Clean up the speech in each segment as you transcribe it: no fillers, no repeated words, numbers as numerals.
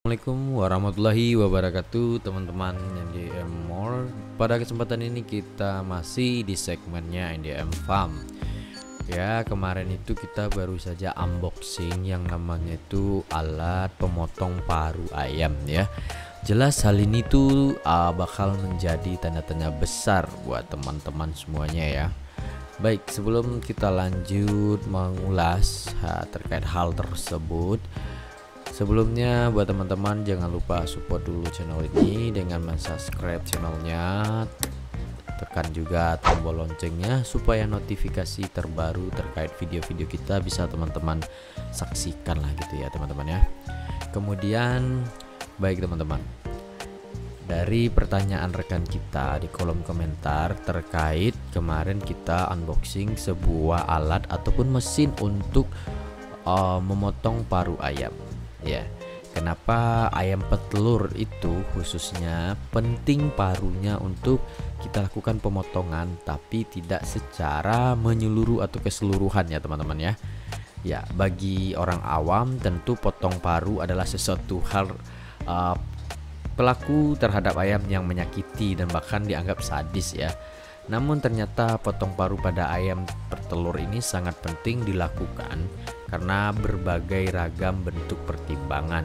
Assalamualaikum warahmatullahi wabarakatuh teman-teman NDM More. Pada kesempatan ini kita masih di segmennya NDM Farm. Ya, kemarin itu kita baru saja unboxing yang namanya itu alat pemotong paru ayam ya. Jelas hal ini tuh bakal menjadi tanda tanya besar buat teman-teman semuanya ya. Baik, sebelum kita lanjut mengulas terkait hal tersebut, sebelumnya buat teman-teman jangan lupa support dulu channel ini dengan subscribe channelnya, tekan juga tombol loncengnya supaya notifikasi terbaru terkait video-video kita bisa teman-teman saksikan lah gitu ya teman-teman ya. Kemudian baik teman-teman, dari pertanyaan rekan kita di kolom komentar terkait kemarin kita unboxing sebuah alat ataupun mesin untuk memotong paru ayam. Ya, kenapa ayam petelur itu khususnya penting parunya untuk kita lakukan pemotongan tapi tidak secara menyeluruh atau keseluruhan ya teman-teman ya. Ya, bagi orang awam tentu potong paru adalah sesuatu hal pelaku terhadap ayam yang menyakiti dan bahkan dianggap sadis ya. Namun ternyata potong paru pada ayam petelur ini sangat penting dilakukan karena berbagai ragam bentuk pertimbangan.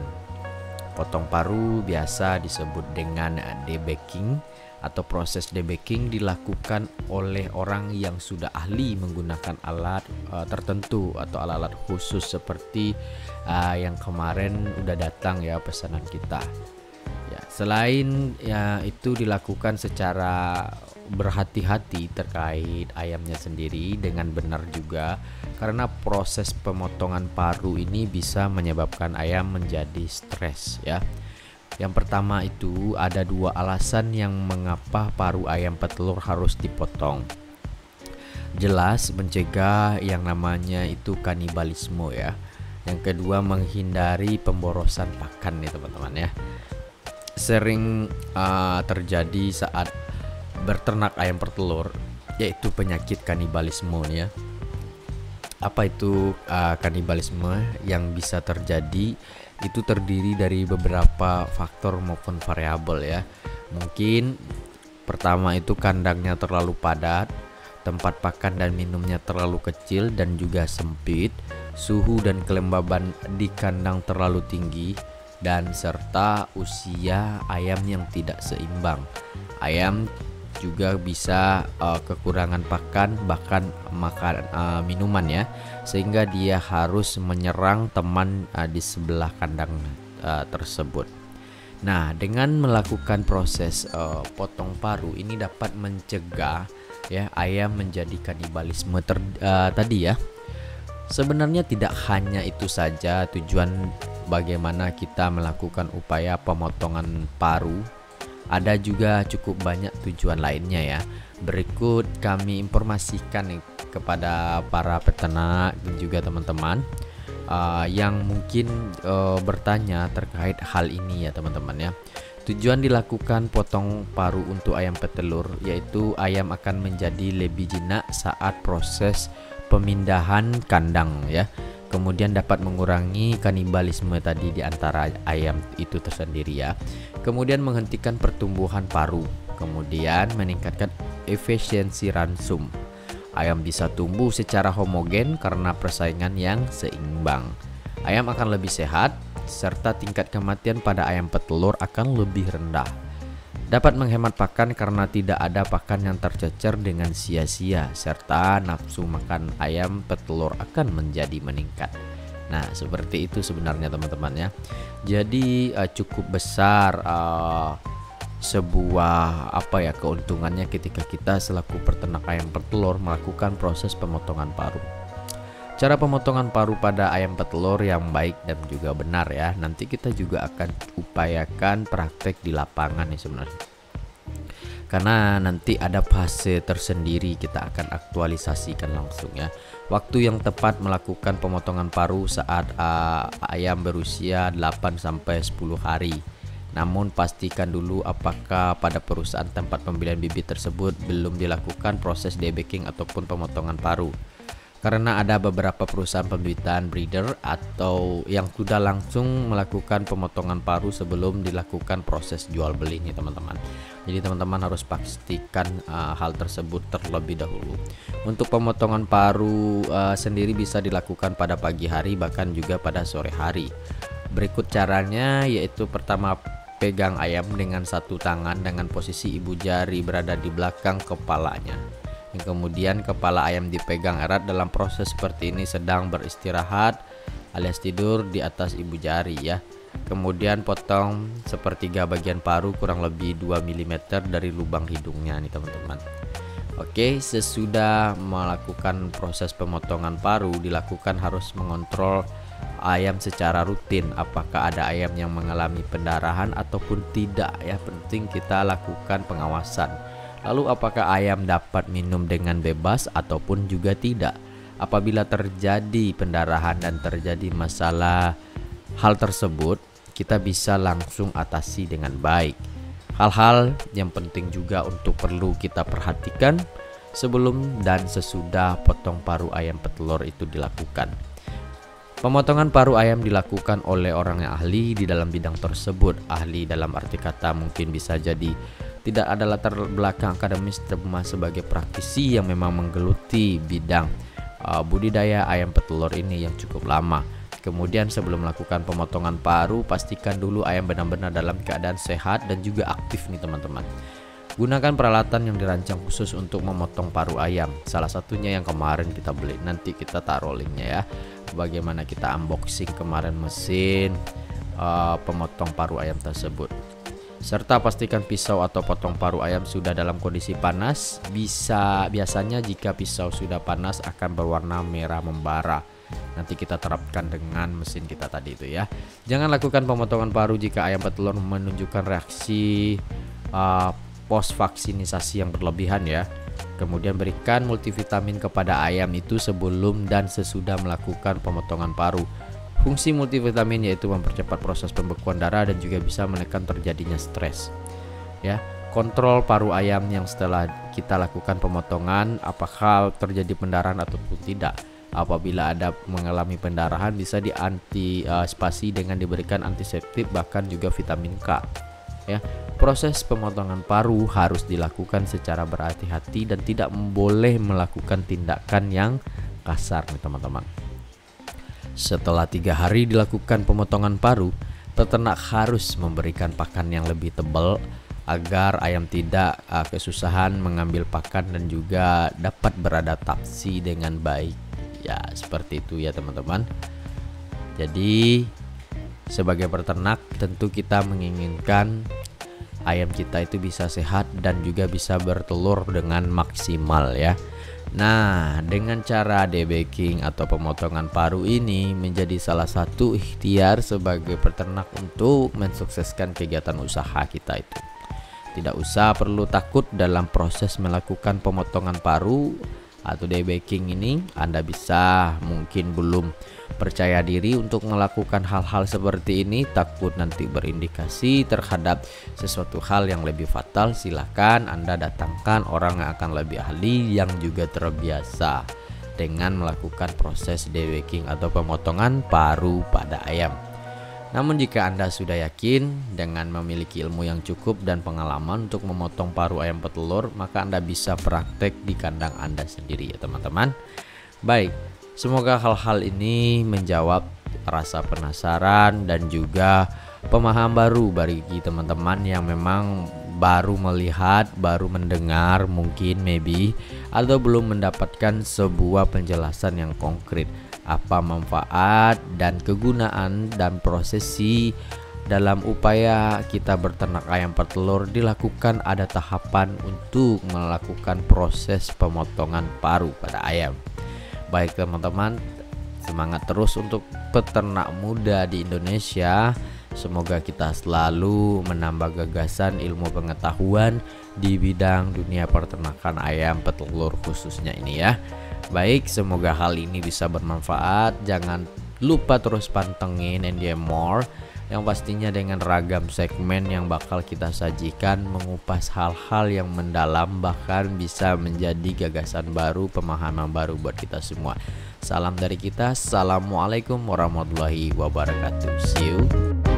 Potong paru biasa disebut dengan debagging atau proses debagging dilakukan oleh orang yang sudah ahli menggunakan alat tertentu atau alat-alat khusus seperti yang kemarin udah datang ya pesanan kita. Ya, selain ya itu dilakukan secara berhati-hati terkait ayamnya sendiri dengan benar juga karena proses pemotongan paru ini bisa menyebabkan ayam menjadi stres ya. Yang pertama itu ada dua alasan yang mengapa paru ayam petelur harus dipotong. Jelas mencegah yang namanya itu kanibalisme ya. Yang kedua menghindari pemborosan pakan nih teman-teman ya. Sering terjadi saat berternak ayam petelur yaitu penyakit kanibalisme ya. Apa itu kanibalisme yang bisa terjadi? Itu terdiri dari beberapa faktor maupun variabel ya. Mungkin pertama itu kandangnya terlalu padat, tempat pakan dan minumnya terlalu kecil dan juga sempit, suhu dan kelembaban di kandang terlalu tinggi, dan serta usia ayam yang tidak seimbang. Ayam juga bisa kekurangan pakan bahkan makan minuman ya, sehingga dia harus menyerang teman di sebelah kandang tersebut. Nah, dengan melakukan proses potong paru ini dapat mencegah ya ayam menjadi kanibalisme tadi ya. Sebenarnya tidak hanya itu saja tujuan bagaimana kita melakukan upaya pemotongan paru, ada juga cukup banyak tujuan lainnya ya. Berikut kami informasikan nih kepada para peternak dan juga teman-teman yang mungkin bertanya terkait hal ini ya teman-teman ya. Tujuan dilakukan potong paru untuk ayam petelur yaitu ayam akan menjadi lebih jinak saat proses pemindahan kandang ya. Kemudian dapat mengurangi kanibalisme tadi di antara ayam itu tersendiri ya. Kemudian menghentikan pertumbuhan paru. Kemudian meningkatkan efisiensi ransum. Ayam bisa tumbuh secara homogen karena persaingan yang seimbang. Ayam akan lebih sehat serta tingkat kematian pada ayam petelur akan lebih rendah. Dapat menghemat pakan karena tidak ada pakan yang tercecer dengan sia-sia serta nafsu makan ayam petelur akan menjadi meningkat. Nah, seperti itu sebenarnya teman-teman ya. Jadi cukup besar sebuah keuntungannya ketika kita selaku peternak ayam petelur melakukan proses pemotongan paru. Cara pemotongan paru pada ayam petelur yang baik dan juga benar ya. Nanti kita juga akan upayakan praktek di lapangan nih sebenarnya. Karena nanti ada fase tersendiri kita akan aktualisasikan langsung ya. Waktu yang tepat melakukan pemotongan paru saat ayam berusia 8 sampai 10 hari. Namun pastikan dulu apakah pada perusahaan tempat pembelian bibit tersebut belum dilakukan proses debagging ataupun pemotongan paru. Karena ada beberapa perusahaan pembibitan breeder atau yang sudah langsung melakukan pemotongan paru sebelum dilakukan proses jual beli nih teman-teman. Jadi teman-teman harus pastikan hal tersebut terlebih dahulu. Untuk pemotongan paru sendiri bisa dilakukan pada pagi hari bahkan juga pada sore hari. Berikut caranya, yaitu pertama, pegang ayam dengan satu tangan dengan posisi ibu jari berada di belakang kepalanya. Kemudian kepala ayam dipegang erat. Dalam proses seperti ini sedang beristirahat alias tidur di atas ibu jari ya. Kemudian potong sepertiga bagian paru kurang lebih 2 mm dari lubang hidungnya nih teman-teman. Oke, sesudah melakukan proses pemotongan paru, dilakukan harus mengontrol ayam secara rutin apakah ada ayam yang mengalami pendarahan ataupun tidak ya. Penting kita lakukan pengawasan. Lalu apakah ayam dapat minum dengan bebas ataupun juga tidak. Apabila terjadi pendarahan dan terjadi masalah hal tersebut, kita bisa langsung atasi dengan baik. Hal-hal yang penting juga untuk perlu kita perhatikan sebelum dan sesudah potong paru ayam petelur itu dilakukan. Pemotongan paru ayam dilakukan oleh orang yang ahli di dalam bidang tersebut. Ahli dalam arti kata mungkin bisa jadi tidak ada latar belakang akademis, cuma sebagai praktisi yang memang menggeluti bidang budidaya ayam petelur ini yang cukup lama. Kemudian sebelum melakukan pemotongan paru, pastikan dulu ayam benar-benar dalam keadaan sehat dan juga aktif nih teman-teman. Gunakan peralatan yang dirancang khusus untuk memotong paru ayam. Salah satunya yang kemarin kita beli, nanti kita taruh linknya ya. Bagaimana kita unboxing kemarin mesin pemotong paru ayam tersebut. Serta pastikan pisau atau potong paru ayam sudah dalam kondisi panas. Biasanya jika pisau sudah panas akan berwarna merah membara. Nanti kita terapkan dengan mesin kita tadi itu ya. Jangan lakukan pemotongan paru jika ayam petelur menunjukkan reaksi post vaksinisasi yang berlebihan ya. Kemudian berikan multivitamin kepada ayam itu sebelum dan sesudah melakukan pemotongan paru. Fungsi multivitamin yaitu mempercepat proses pembekuan darah dan juga bisa menekan terjadinya stres. Ya, kontrol paru ayam yang setelah kita lakukan pemotongan apakah terjadi pendarahan ataupun tidak. Apabila ada mengalami pendarahan bisa diantisipasi dengan diberikan antiseptik bahkan juga vitamin K. Ya, proses pemotongan paru harus dilakukan secara berhati-hati dan tidak boleh melakukan tindakan yang kasar nih teman-teman. Setelah 3 hari dilakukan pemotongan paru, peternak harus memberikan pakan yang lebih tebal agar ayam tidak kesusahan mengambil pakan dan juga dapat beradaptasi dengan baik. Ya, seperti itu ya teman-teman. Jadi sebagai peternak tentu kita menginginkan ayam kita itu bisa sehat dan juga bisa bertelur dengan maksimal ya. Nah, dengan cara debagging atau pemotongan paru ini menjadi salah satu ikhtiar sebagai peternak untuk mensukseskan kegiatan usaha kita itu. Tidak usah perlu takut dalam proses melakukan pemotongan paru atau debagging ini. Anda bisa mungkin belum percaya diri untuk melakukan hal-hal seperti ini, takut nanti berindikasi terhadap sesuatu hal yang lebih fatal. Silakan Anda datangkan orang yang akan lebih ahli yang juga terbiasa dengan melakukan proses debagging atau pemotongan paru pada ayam. Namun jika Anda sudah yakin dengan memiliki ilmu yang cukup dan pengalaman untuk memotong paru ayam petelur, maka Anda bisa praktek di kandang Anda sendiri ya teman-teman. Baik, semoga hal-hal ini menjawab rasa penasaran dan juga pemahaman baru bagi teman-teman yang memang baru melihat, baru mendengar mungkin maybe atau belum mendapatkan sebuah penjelasan yang konkret apa manfaat dan kegunaan dan prosesi dalam upaya kita berternak ayam petelur. Dilakukan ada tahapan untuk melakukan proses pemotongan paru pada ayam. Baik teman-teman, semangat terus untuk peternak muda di Indonesia. Semoga kita selalu menambah gagasan ilmu pengetahuan di bidang dunia peternakan ayam petelur khususnya ini ya. Baik, semoga hal ini bisa bermanfaat. Jangan lupa terus pantengin NDM More yang pastinya dengan ragam segmen yang bakal kita sajikan, mengupas hal-hal yang mendalam, bahkan bisa menjadi gagasan baru, pemahaman baru buat kita semua. Salam dari kita, assalamualaikum warahmatullahi wabarakatuh. See you.